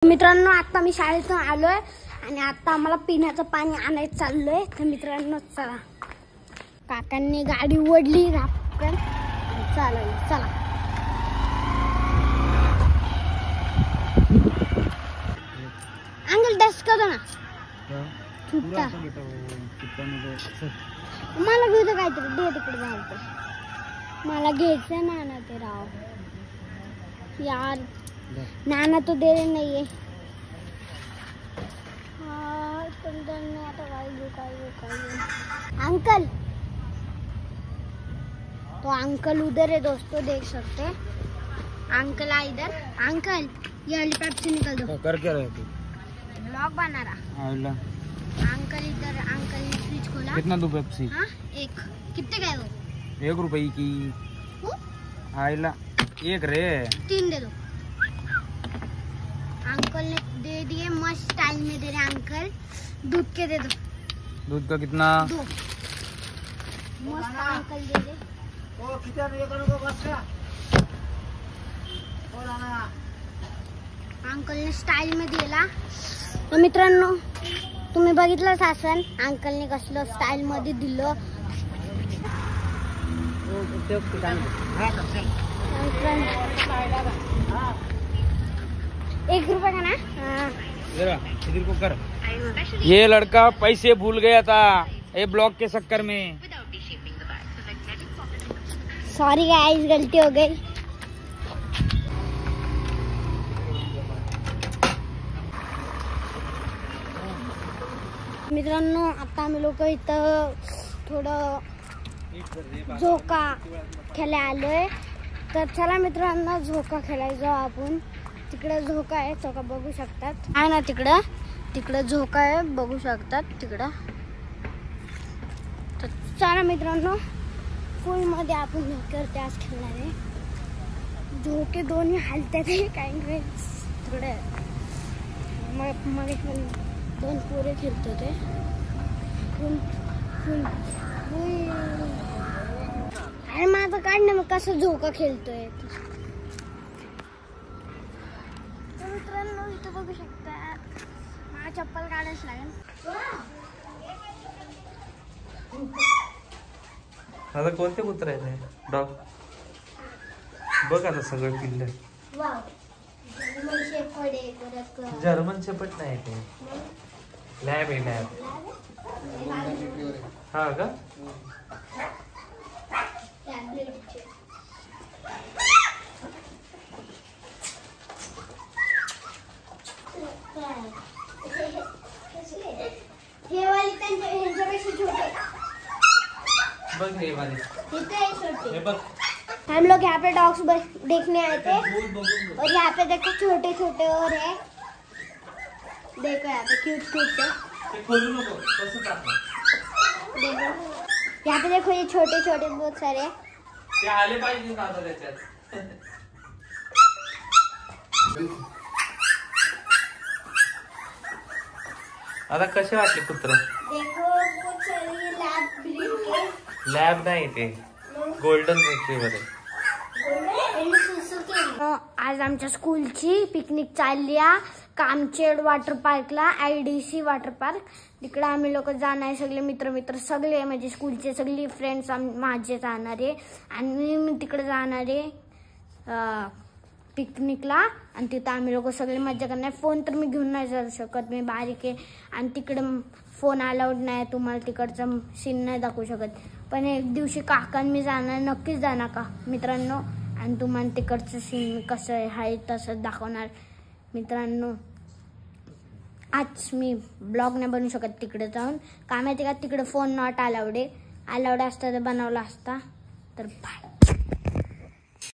मित्रांनो आता मी शाळेतून आलोय आणि आता आम्हाला पिण्याचं पाणी आणायचं चाललोय। तर मित्रांनो चला, काकांनी गाडी ओढली रापकन, चला चला। अंकल डस्ट करो ना, छुट्टा मला घेऊ दे काहीतरी, दे तिकडे जाऊ, मला घ्यायचं नाना ते राव यार, नाना तो दे रहे नहीं है। हाँ अंकल, तो अंकल उधर है दोस्तों, देख सकते हैं अंकल आ इधर। अंकल ये वाली पेप्सी निकल दो। कर क्या रहे थे? ब्लॉग बना रहा। अंकल इधर, अंकल ने फ्रिज खोला। कितना दो पेप्सी? हाँ एक, कितने गए वो? 1 रुपए की। आइला एक रे, 3 दे दो। अंकल ने दे दिए, मस्त स्टाइल में दे रहे अंकल। दूध के दे दो। दूध का कितना? 2 मस्त अंकल दे दे। अंकल ने स्टाइल में दिला। तर मित्रांनो तुम्ही बघितलंच असन अंकलने कसलं स्टाइल मध्ये दिलं। 1 रुपए का ना? इधर को कर। ये लड़का पैसे भूल गया था ये ब्लॉक के चक्कर में। सॉरी गाइस, गलती हो गई। मित्रांनो आता आम्ही लोक इथं थोडं झोका खेळायला आलोय। तर चला मित्रांनो झोका खेळायला जाऊ आपण। तिकडे झोका आहे, झोका बघू शकतात, आहे ना तिकडं, तिकडे झोका आहे बघू शकतात तिकडं। तर चला मित्रांनो फुल मध्ये आपण झोक्यावरती आज खेळणार आहे। झोके दोन्ही हलतात काही काही तिकडे, मग 2 पोरे खेळतो ते फुल फुल। अरे माझं काढ ना, मग कसं झोका खेळतोय। मित्रांनो इथं बघू शकता, मला चप्पल काढायच लागेल। आता कोणते कुत्र आहे डॉग? बघ आता सगळं पिल्ल। जर्मन शेपर्ड नाही ते, लॅब आहे लॅब। हा का? हे वाली त्यांच्यापेक्षा छोटे, बघ हे वाले, छोटे। हे बघ। हम लोग यहाँ पे डॉग्स देखने आए थे, और यहाँ पे देखो छोटे छोटे और है, देखो यहाँ पे क्यूट क्यूट है। देखो यहाँ पे देखो, ये छोटे छोटे बहुत सारे आले पाहिजे ना आता त्याच्यात। आता कसे वाटले कुत्र? देखो कुछ ये लैब ब्रीड के, लॅब नाही ते गोल्डन रिट्रीव्हर आहे। आज आमच्या स्कूलची पिकनिक चालली आहे कामचेड वॉटर पार्कला, IDC वॉटर पार्क। तिकडे आम्ही लोक जाणार आहे, सगळे मित्र सगळे, म्हणजे स्कूलचे सगळे फ्रेंड्स माझे जाणार आहे। आणि मी तिकडे जाणार आहे पिकनिकला, आणि तिथं आम्ही लोक सगळे मजा करणार। फोन तर मी घेऊन नाही जाऊ शकत, मी बारीक आहे, आणि तिकडे फोन अलाउड नाही, तुम्हाला तिकडचं सीन नाही दाखवू शकत। पण एक दिवशी काका मी जाणार, नक्कीच जाणार का मित्रांनो, आणि तुम्हाला तिकडचं सीन कसं आहे तसं दाखवणार मित्रांनो। आज मी ब्लॉग नाही बनवू शकत तिकडे जाऊन, का माहिती का, तिकडे फोन नॉट अलाउड आहे, अलाउड असता तर बनवला असता। तर बाय।